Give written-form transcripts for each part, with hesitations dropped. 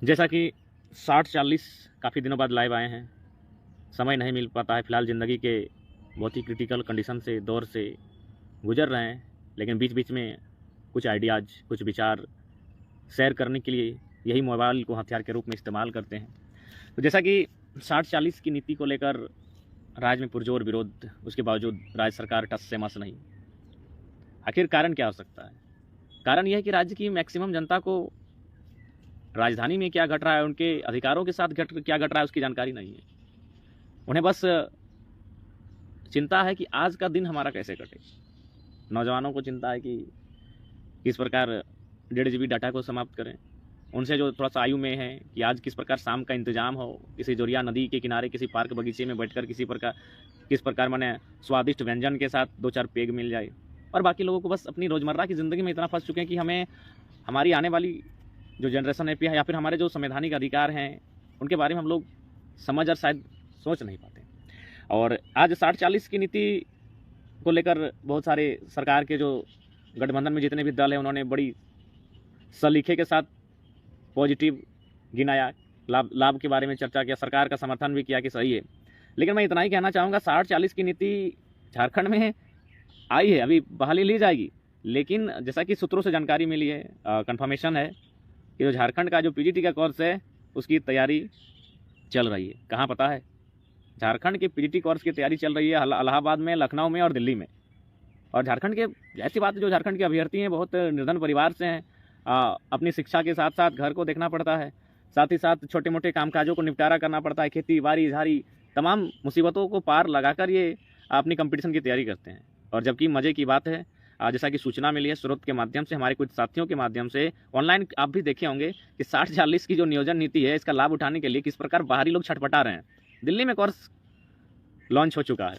जैसा कि 60-40 काफ़ी दिनों बाद लाइव आए हैं। समय नहीं मिल पाता है, फ़िलहाल ज़िंदगी के बहुत ही क्रिटिकल कंडीशन से, दौर से गुज़र रहे हैं, लेकिन बीच-बीच में कुछ आइडियाज़, कुछ विचार शेयर करने के लिए यही मोबाइल को हथियार के रूप में इस्तेमाल करते हैं। तो जैसा कि 60-40 की नीति को लेकर राज्य में पुरजोर विरोध, उसके बावजूद राज्य सरकार टस से मस नहीं। आखिर कारण क्या हो सकता है? कारण यह है कि राज्य की मैक्सिमम जनता को राजधानी में क्या घट रहा है, उनके अधिकारों के साथ क्या घट रहा है, उसकी जानकारी नहीं है। उन्हें बस चिंता है कि आज का दिन हमारा कैसे कटे। नौजवानों को चिंता है कि किस प्रकार 1.5 GB डाटा को समाप्त करें। उनसे जो थोड़ा-सा आयु में है कि आज किस प्रकार शाम का इंतज़ाम हो, किसी जोरिया नदी के किनारे, किसी पार्क बगीचे में बैठकर किस प्रकार माने स्वादिष्ट व्यंजन के साथ 2-4 पेग मिल जाए। और बाकी लोगों को बस अपनी रोज़मर्रा की ज़िंदगी में इतना फँस चुके हैं कि हमें हमारी आने वाली जो जनरेशन है या फिर हमारे जो संवैधानिक अधिकार हैं, उनके बारे में हम लोग समझ और शायद सोच नहीं पाते। और आज 60-40 की नीति को लेकर बहुत सारे सरकार के जो गठबंधन में जितने भी दल हैं, उन्होंने बड़ी सलीके के साथ पॉजिटिव गिनाया, लाभ के बारे में चर्चा किया, सरकार का समर्थन भी किया कि सही है। लेकिन मैं इतना ही कहना चाहूँगा, 60-40 की नीति झारखंड में आई है, अभी बहाली ली जाएगी। लेकिन जैसा कि सूत्रों से जानकारी मिली है, कन्फर्मेशन है कि जो झारखंड का जो पीजीटी का कोर्स है, उसकी तैयारी चल रही है। कहाँ पता है? झारखंड के पीजीटी कोर्स की तैयारी चल रही है इलाहाबाद में, लखनऊ में और दिल्ली में। और झारखंड के, ऐसी बात है, जो झारखंड के अभ्यर्थी हैं बहुत निर्धन परिवार से हैं। अपनी शिक्षा के साथ साथ घर को देखना पड़ता है, साथ ही साथ छोटे मोटे कामकाजों को निपटारा करना पड़ता है, खेती बाड़ी झाड़ी तमाम मुसीबतों को पार लगाकर ये अपनी कंपटीशन की तैयारी करते हैं। और जबकि मज़े की बात है, जैसा कि सूचना मिली है स्रोत के माध्यम से, हमारे कुछ साथियों के माध्यम से, ऑनलाइन आप भी देखे होंगे कि 60-40 की जो नियोजन नीति है, इसका लाभ उठाने के लिए किस प्रकार बाहरी लोग छटपटा रहे हैं। दिल्ली में कोर्स लॉन्च हो चुका है।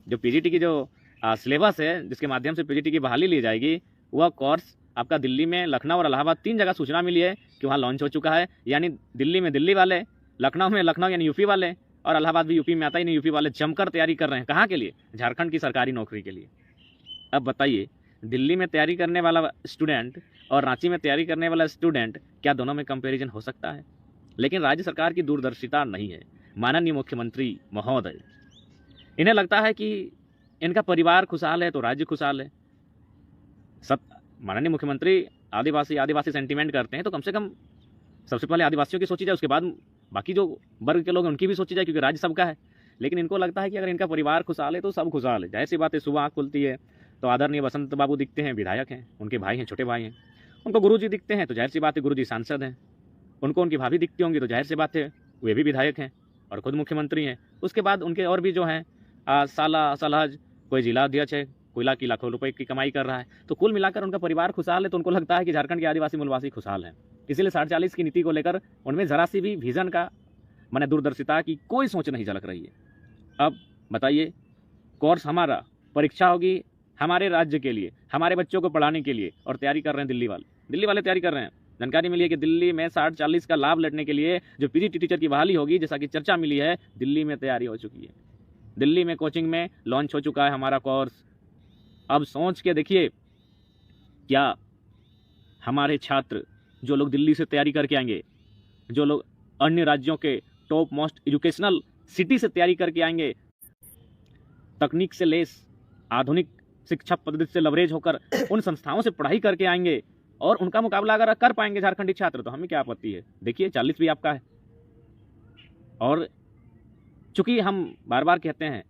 जो पीजीटी की जो सिलेबस है, जिसके माध्यम से पीजीटी की बहाली ली जाएगी, वह कोर्स आपका दिल्ली में, लखनऊ और इलाहाबाद 3 जगह सूचना मिली है कि वहाँ लॉन्च हो चुका है। यानी दिल्ली में दिल्ली वाले, लखनऊ में लखनऊ यानी यूपी वाले, और इलाहाबाद भी यूपी में आता ही नहीं, यूपी वाले जमकर तैयारी कर रहे हैं। कहाँ के लिए? झारखंड की सरकारी नौकरी के लिए। अब बताइए, दिल्ली में तैयारी करने वाला स्टूडेंट और रांची में तैयारी करने वाला स्टूडेंट, क्या दोनों में कंपेरिजन हो सकता है? लेकिन राज्य सरकार की दूरदर्शिता नहीं है। माननीय मुख्यमंत्री महोदय, इन्हें लगता है कि इनका परिवार खुशहाल है तो राज्य खुशहाल है। सब माननीय मुख्यमंत्री आदिवासी सेंटिमेंट करते हैं, तो कम से कम सबसे पहले आदिवासियों की सोची जाए, उसके बाद बाकी जो वर्ग के लोग हैं उनकी भी सोची जाए, क्योंकि राज्य सबका है। लेकिन इनको लगता है कि अगर इनका परिवार खुशहाल है तो सब खुशहाल है। जाहिर सी बात है, सुबह आँख खुलती है तो आदरणीय बसंत बाबू दिखते हैं, विधायक हैं, उनके भाई हैं, छोटे भाई हैं। उनको गुरुजी दिखते हैं तो जाहिर सी बात है गुरुजी सांसद हैं। उनको उनकी भाभी दिखती होंगी तो जाहिर सी बात है वे भी विधायक हैं और खुद मुख्यमंत्री हैं। उसके बाद उनके और भी जो हैं साला सलहज, कोई जिला अध्यक्ष है, कोई लाखों लाखों रुपए की कमाई कर रहा है। तो कुल मिलाकर उनका परिवार खुशहाल है, तो उनको लगता है कि झारखंड के आदिवासी मूलवासी खुशहाल हैं। इसीलिए 60-40 की नीति को लेकर उनमें जरा सी भी विजन का, माने दूरदर्शिता की कोई सोच नहीं झलक रही है। अब बताइए, कोर्स हमारा, परीक्षा होगी हमारे राज्य के लिए, हमारे बच्चों को पढ़ाने के लिए, और तैयारी कर रहे हैं दिल्ली वाले तैयारी कर रहे हैं। जानकारी मिली है कि दिल्ली में 60-40 का लाभ लेने के लिए जो पीजीटी टीचर की बहाली होगी, जैसा कि चर्चा मिली है, दिल्ली में तैयारी हो चुकी है। दिल्ली में कोचिंग में लॉन्च हो चुका है हमारा कोर्स। अब सोच के देखिए, क्या हमारे छात्र, जो लोग दिल्ली से तैयारी करके आएंगे, जो लोग अन्य राज्यों के टॉप मोस्ट एजुकेशनल सिटी से तैयारी करके आएंगे, तकनीक से लेस आधुनिक शिक्षा पद्धति से लवरेज होकर उन संस्थाओं से पढ़ाई करके आएंगे, और उनका मुकाबला अगर कर पाएंगे झारखंडी छात्र, तो हमें क्या आपत्ति है। देखिए, 40 भी आपका है। और चूंकि हम बार बार कहते हैं,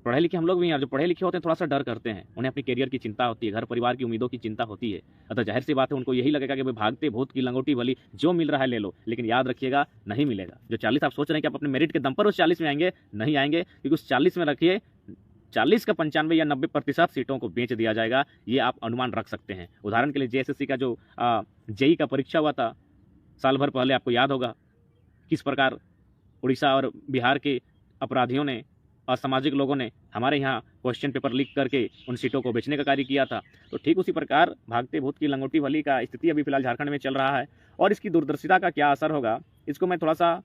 पढ़े लिखे हम लोग भी हैं, जो पढ़े लिखे होते हैं थोड़ा सा डर करते हैं, उन्हें अपने करियर की चिंता होती है, घर परिवार की उम्मीदों की चिंता होती है। अतः जाहिर सी बात है, उनको यही लगेगा कि भाई भागते भूत की लंगोटी भली, जो मिल रहा है ले लो। लेकिन याद रखिएगा, नहीं मिलेगा। जो 40 आप सोच रहे हैं कि आप अपने मेरिट के दम पर उस 40 में आएंगे, नहीं आएंगे, क्योंकि उस 40 में रखिए 40 का 95 या 90% सीटों को बेच दिया जाएगा। ये आप अनुमान रख सकते हैं। उदाहरण के लिए जेएसएससी का जो जेई का परीक्षा हुआ था साल भर पहले, आपको याद होगा किस प्रकार उड़ीसा और बिहार के अपराधियों ने, असामाजिक लोगों ने हमारे यहाँ क्वेश्चन पेपर लीक करके उन सीटों को बेचने का कार्य किया था। तो ठीक उसी प्रकार भागते भूत की लंगोटी वाली का स्थिति अभी फिलहाल झारखंड में चल रहा है। और इसकी दूरदर्शिता का क्या असर होगा, इसको मैं थोड़ा सा,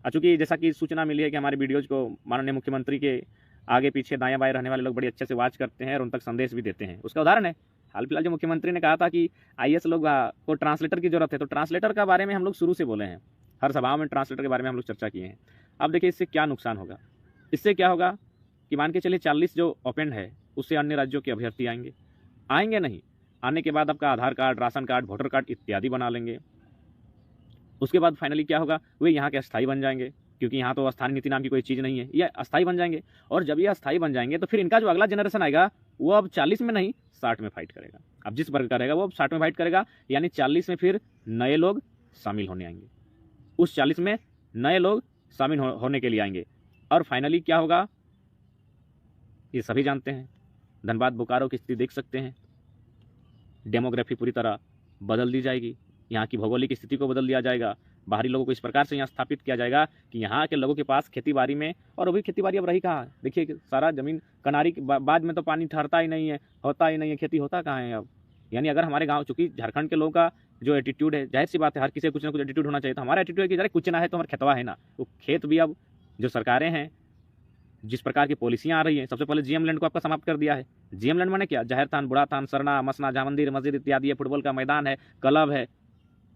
चूँकि जैसा कि सूचना मिली है कि हमारे वीडियोज़ को माननीय मुख्यमंत्री के आगे पीछे दाएं बाएं रहने वाले लोग बड़ी अच्छे से वॉच करते हैं और उन तक संदेश भी देते हैं। उसका उदाहरण है हाल फिलहाल जो मुख्यमंत्री ने कहा था कि आईएएस लोग को ट्रांसलेटर की जरूरत है, तो ट्रांसलेटर का बारे में हम लोग शुरू से बोले हैं, हर सभाओं में ट्रांसलेटर के बारे में हम लोग चर्चा किए हैं। अब देखिए इससे क्या नुकसान होगा। इससे क्या होगा कि मान के चलिए 40 जो ओपन है उससे अन्य राज्यों के अभ्यर्थी आएंगे नहीं, आने के बाद आपका Aadhaar card, ration card, voter card इत्यादि बना लेंगे। उसके बाद फाइनली क्या होगा, वे यहाँ के अस्थायी बन जाएंगे, क्योंकि यहाँ तो स्थानीय नीति नाम की कोई चीज़ नहीं है, ये अस्थायी बन जाएंगे। और जब ये अस्थायी बन जाएंगे तो फिर इनका जो अगला जनरेशन आएगा वो अब 40 में नहीं 60 में फाइट करेगा। अब जिस वर्ग का रहेगा वो अब 60 में फाइट करेगा, यानी 40 में फिर नए लोग शामिल होने आएंगे, उस 40 में नए लोग शामिल होने के लिए आएंगे। और फाइनली क्या होगा ये सभी जानते हैं। धनबाद बोकारो की स्थिति देख सकते हैं, डेमोग्राफी पूरी तरह बदल दी जाएगी, यहाँ की भौगोलिक स्थिति को बदल दिया जाएगा। बाहरी लोगों को इस प्रकार से यहाँ स्थापित किया जाएगा कि यहाँ के लोगों के पास खेती बाड़ी में, और अभी खेती बाड़ी अब रही कहाँ है, देखिए सारा ज़मीन कनारी के बाद में तो पानी ठहरता ही नहीं है, होता ही नहीं है, खेती होता कहाँ है अब। यानी अगर हमारे गाँव, चूँकि झारखंड के लोगों का जो एटीट्यूड है, जाहिर सी बात है हर किसी कुछ ना कुछ एटीट्यूड होना चाहिए, तो हमारा एटीट्यूड है कि जरा कुछ ना है तो हमारा खेतवा है ना, वो खेत भी अब जो सरकारें हैं, जिस प्रकार की पॉलिसियाँ आ रही हैं, सबसे पहले जीएम लैंड को आपका समाप्त कर दिया है। जीएम लैंड माने क्या, जाहिर थान, बुढ़ा थान, सरना, मसना, जहाँ मंदिर मस्जिद इत्यादि है, फुटबॉल का मैदान है, क्लब है,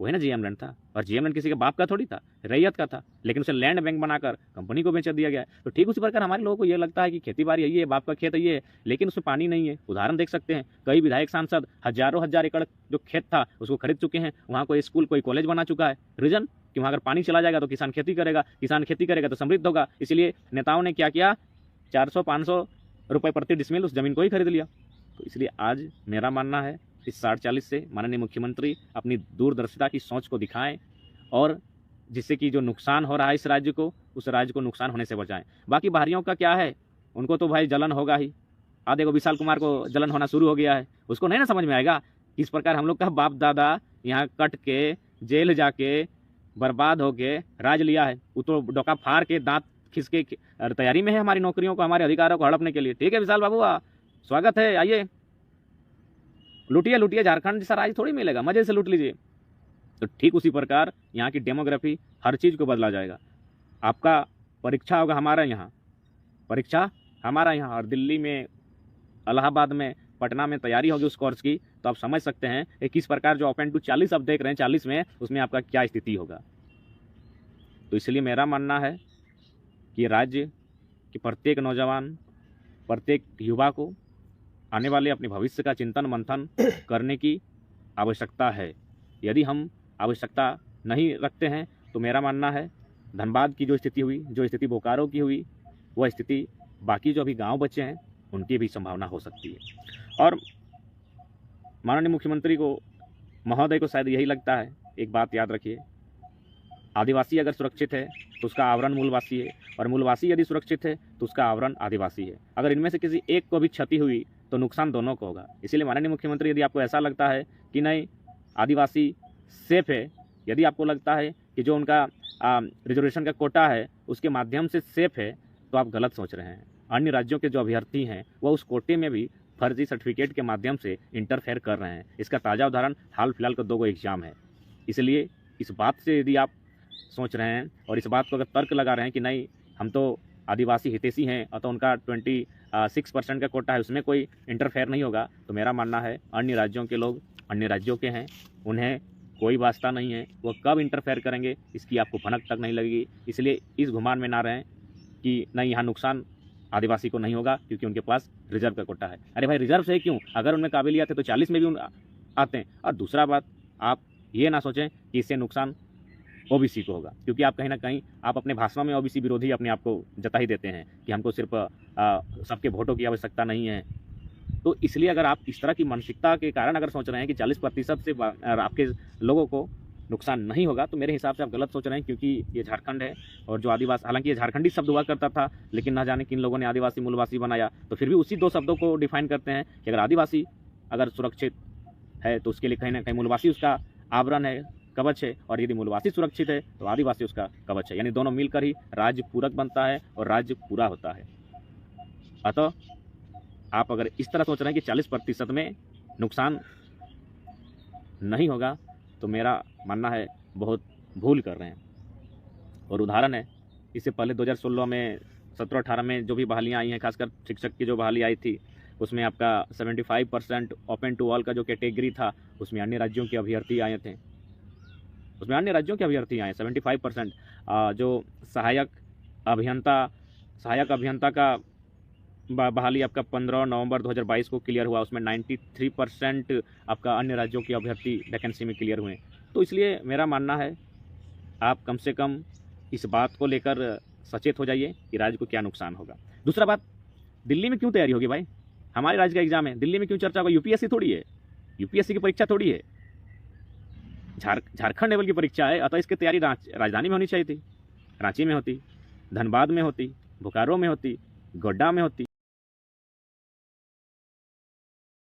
वही ना जीएम लैंड था। और जीएम लैंड किसी के बाप का थोड़ी था, रैयत का था, लेकिन उसे लैंड बैंक बनाकर कंपनी को बेच दिया गया है। तो ठीक उसी प्रकार हमारे लोगों को ये लगता है कि खेती बाड़ी यही है, बाप का खेत ये है, लेकिन उसमें पानी नहीं है। उदाहरण देख सकते हैं, कई विधायक सांसद हजारों हजार एकड़ जो खेत था उसको खरीद चुके हैं, वहाँ कोई स्कूल, कोई कॉलेज बना चुका है। रीजन कि वहाँ अगर पानी चला जाएगा तो किसान खेती करेगा, किसान खेती करेगा तो समृद्ध होगा। इसलिए नेताओं ने क्या किया, 400-500 रुपये प्रति डिसमिल उस जमीन को ही खरीद लिया। तो इसलिए आज मेरा मानना है इस 60-40 से माननीय मुख्यमंत्री अपनी दूरदर्शिता की सोच को दिखाएं, और जिससे कि जो नुकसान हो रहा है इस राज्य को, उस राज्य को नुकसान होने से बचाएं। बाकी बाहरियों का क्या है, उनको तो भाई जलन होगा ही। देखो विशाल कुमार को जलन होना शुरू हो गया है, उसको नहीं ना समझ में आएगा किस प्रकार हम लोग का बाप दादा यहाँ कट के जेल जाके बर्बाद होके राज लिया है। वो तो डोका फाड़ के दांत खिसके तैयारी में है हमारी नौकरियों को, हमारे अधिकारों को हड़पने के लिए। ठीक है विशाल बाबू, स्वागत है, आइए लूटिए लूटिए, झारखंड जैसा राज थोड़ी मिलेगा, मजे से लूट लीजिए। तो ठीक उसी प्रकार यहाँ की डेमोग्राफी, हर चीज़ को बदला जाएगा। आपका परीक्षा होगा हमारा यहाँ, परीक्षा हमारा यहाँ, और दिल्ली में, इलाहाबाद में, पटना में तैयारी होगी उस कोर्स की। तो आप समझ सकते हैं कि किस प्रकार जो ओपन टू 40 आप देख रहे हैं, 40 में उसमें आपका क्या स्थिति होगा। तो इसलिए मेरा मानना है कि राज्य के प्रत्येक नौजवान, प्रत्येक युवा को आने वाले अपने भविष्य का चिंतन मंथन करने की आवश्यकता है। यदि हम आवश्यकता नहीं रखते हैं तो मेरा मानना है धनबाद की जो स्थिति हुई, जो स्थिति बोकारो की हुई, वह स्थिति बाकी जो अभी गांव बचे हैं उनकी भी संभावना हो सकती है। और माननीय मुख्यमंत्री को, महोदय को शायद यही लगता है, एक बात याद रखिए, आदिवासी अगर सुरक्षित है तो उसका आवरण मूलवासी है, और मूलवासी यदि सुरक्षित है तो उसका आवरण आदिवासी है। अगर इनमें से किसी एक को भी क्षति हुई तो नुकसान दोनों को होगा। इसीलिए माननीय मुख्यमंत्री, यदि आपको ऐसा लगता है कि नहीं आदिवासी सेफ है, यदि आपको लगता है कि जो उनका रिजर्वेशन का कोटा है उसके माध्यम से सेफ है, तो आप गलत सोच रहे हैं। अन्य राज्यों के जो अभ्यर्थी हैं वह उस कोटे में भी फर्जी सर्टिफिकेट के माध्यम से इंटरफेयर कर रहे हैं। इसका ताज़ा उदाहरण हाल फिलहाल का 2 एग्जाम है। इसलिए इस बात से यदि आप सोच रहे हैं और इस बात को अगर तर्क लगा रहे हैं कि नहीं हम तो आदिवासी हितैषी हैं और तो उनका 26% का कोटा है, उसमें कोई इंटरफेयर नहीं होगा, तो मेरा मानना है अन्य राज्यों के लोग अन्य राज्यों के हैं, उन्हें कोई वास्ता नहीं है, वो कब इंटरफेयर करेंगे इसकी आपको भनक तक नहीं लगेगी। इसलिए इस घुमान में ना रहें कि नहीं यहाँ नुकसान आदिवासी को नहीं होगा क्योंकि उनके पास रिजर्व का कोटा है। अरे भाई रिजर्व से क्यों, अगर उनमें काबिलियत है तो 40 में भी आते हैं। और दूसरा बात, आप ये ना सोचें कि इससे नुकसान ओबीसी को होगा, क्योंकि आप कहीं ना कहीं आप अपने भाषणों में ओबीसी विरोधी अपने आप को जता ही देते हैं कि हमको सिर्फ सबके वोटों की आवश्यकता नहीं है। तो इसलिए अगर आप इस तरह की मानसिकता के कारण अगर सोच रहे हैं कि 40% से आपके लोगों को नुकसान नहीं होगा, तो मेरे हिसाब से आप गलत सोच रहे हैं, क्योंकि ये झारखंड है और जो आदिवासी, हालांकि ये झारखंडी शब्द हुआ करता था, लेकिन ना जाने किन लोगों ने आदिवासी मूलवासी बनाया, तो फिर भी उसी 2 शब्दों को डिफाइन करते हैं कि अगर आदिवासी अगर सुरक्षित है तो उसके लिए कहीं ना कहीं मूलवासी उसका आवरण है, कवच है, और यदि मूलवासी सुरक्षित है तो आदिवासी उसका कवच है। यानी दोनों मिलकर ही राज्य पूरक बनता है और राज्य पूरा होता है। अतः आप अगर इस तरह सोच रहे हैं कि 40% में नुकसान नहीं होगा, तो मेरा मानना है बहुत भूल कर रहे हैं। और उदाहरण है, इससे पहले 2016 में 17-18 में जो भी बहालियाँ आई हैं, खासकर शिक्षक की जो बहाली आई थी, उसमें आपका 75% ओपन टू ऑल का जो कैटेगरी था, उसमें अन्य राज्यों के अभ्यर्थी आए थे। 75% जो सहायक अभियंता का बहाली आपका 15 नवंबर 2022 को क्लियर हुआ, उसमें 93% आपका अन्य राज्यों के अभ्यर्थी वैकेंसी में क्लियर हुए। तो इसलिए मेरा मानना है आप कम से कम इस बात को लेकर सचेत हो जाइए कि राज्य को क्या नुकसान होगा। दूसरा बात, दिल्ली में क्यों तैयारी होगी भाई? हमारे राज्य का एग्जाम है, दिल्ली में क्यों चर्चा होगा? यूपीएससी थोड़ी है, यूपीएससी की परीक्षा थोड़ी है, झारखंड लेवल की परीक्षा है। अतः इसकी तैयारी राजधानी में होनी चाहिए थी, रांची में होती, धनबाद में होती, बोकारो में होती, गोड्डा में होती।